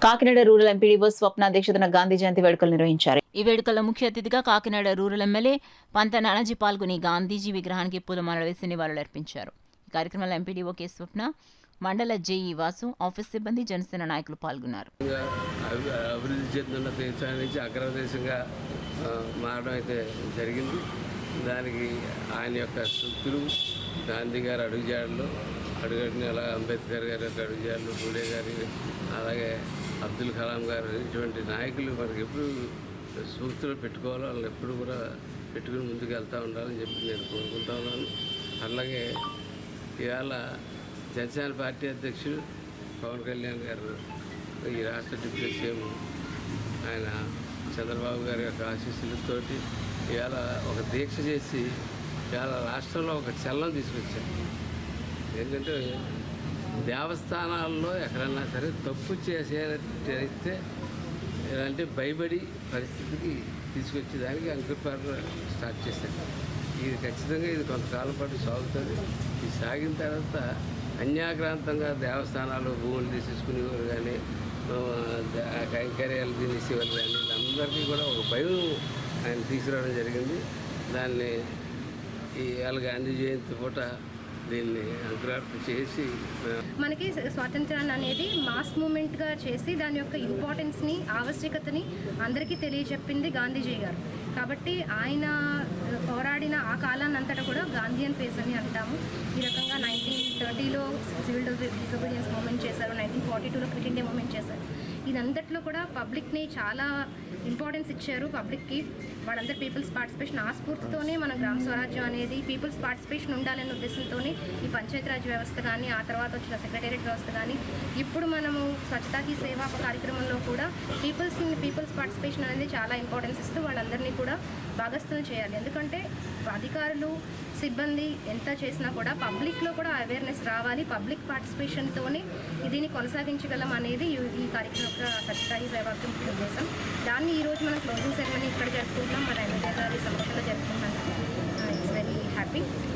Kakinada rural MPDO స్వప్న అధ్యక్షతన గాంధీ జయంతి వేడుకలు నిర్వహించారు. ఈ వేడుకల్లో ముఖ్య అతిథిగా కాకినాడ రూరల్ ఎమ్మెల్యే పంత నానాజీ పాల్గొని గాంధీజీ విగ్రహానికి పూలమాలలు వేసి నివాళులర్పించారు. ఈ కార్యక్రమంలో ఎంపీడీఓ కె స్వప్న, మండల జేఈ వాసు, ఆఫీస్ సిబ్బంది, జనసేన నాయకులు పాల్గొన్నారు. అభివృద్ధి చెందుతున్న దేశం నుంచి అగ్రదేశంగా మారడం అయితే జరిగింది. దానికి ఆయన యొక్క సూక్తులు, గాంధీ గారి అడుగుజాడలు, అలా అంబేద్కర్ గారి యొక్క అడుగుజాడలు, పూలే గారి, అలాగే అబ్దుల్ కలాం గారు, ఇటువంటి నాయకులు మనకి ఎప్పుడు సూక్తులు పెట్టుకోవాలో వాళ్ళని ఎప్పుడు కూడా పెట్టుకుని ముందుకు వెళ్తూ ఉండాలని చెప్పి నేను కోరుకుంటా ఉన్నాను. అలాగే ఇవాళ జనసేన పార్టీ అధ్యక్షుడు పవన్ కళ్యాణ్ గారు, ఈ రాష్ట్ర డిప్యూటీ సీఎం ఆయన చంద్రబాబు గారి యొక్క ఆశీస్సులతోటి ఇవాళ ఒక దీక్ష చేసి ఇవాళ రాష్ట్రంలో ఒక చలనం తీసుకొచ్చారు. ఏంటంటే దేవస్థానాల్లో ఎక్కడన్నా సరే తప్పు చేసేటైతే ఇలాంటి భయపడి పరిస్థితికి తీసుకొచ్చేదానికి అంకురపాటు స్టార్ట్ చేశారు. ఇది ఖచ్చితంగా ఇది కొంతకాలం పాటు సాగుతుంది. ఇది సాగిన తర్వాత అన్యాక్రాంతంగా దేవస్థానాలు భూములు తీసేసుకునేవారు కానీ, కైంకర్యాలు తినేసేవారు కానీ, వీళ్ళందరికీ కూడా ఒక భయం ఆయన తీసుకురావడం జరిగింది. దాన్ని ఇవాళ గాంధీ జయంతి పూట దీన్ని అంకురార్పణ చేసి మనకి స్వాతంత్రాన్ని అనేది మాస్ మూమెంట్గా చేసి దాని యొక్క ఇంపార్టెన్స్ని, ఆవశ్యకతని అందరికీ తెలియజెప్పింది గాంధీజీ గారు. కాబట్టి ఆయన పోరాడిన ఆ కాలాన్ని అంతటా కూడా గాంధీయన్ ఫేస్ అని అంటాము. ఈ రకంగా 1930లో సివిల్ డిసోబీడియన్స్ మూమెంట్ చేశారు, 1942లో క్విట్ ఇండియా మూమెంట్ చేశారు. ఇదంతట్లో కూడా పబ్లిక్ని చాలా ఇంపార్టెన్స్ ఇచ్చారు. పబ్లిక్కి వాళ్ళందరూ పీపుల్స్ పార్టిసిపేషన్, ఆ స్ఫూర్తితోనే మన గ్రామ స్వరాజ్యం అనేది పీపుల్స్ పార్టిసిపేషన్ ఉండాలనే ఉద్దేశంతోనే ఈ పంచాయతీరాజ్ వ్యవస్థ కానీ, ఆ తర్వాత వచ్చిన సెక్రటేరియట్ వ్యవస్థ కానీ, ఇప్పుడు మనము స్వచ్ఛతా హీ సేవా కార్యక్రమంలో కూడా పీపుల్స్ పార్టిసిపేషన్ అనేది చాలా ఇంపార్టెన్స్ ఇస్తూ వాళ్ళందరినీ కూడా భాగస్థులు చేయాలి. ఎందుకంటే అధికారులు, సిబ్బంది ఎంత చేసినా కూడా పబ్లిక్లో కూడా అవేర్నెస్ రావాలి. పబ్లిక్ పార్టిసిపేషన్తోనే దీన్ని కొనసాగించగలం అనేది ఈ కార్యక్రమం యొక్క స్వచ్ఛతా హీ సేవా ముఖ్య ఉద్దేశం. దాన్ని ఈరోజు మనం క్లోజింగ్ సెరమనీ ఇక్కడ జరుపుకుంటున్నాం, మన ఎమ్మెల్యే గారి సమక్షంలో జరుపుకుంటున్నాం. It's very happy.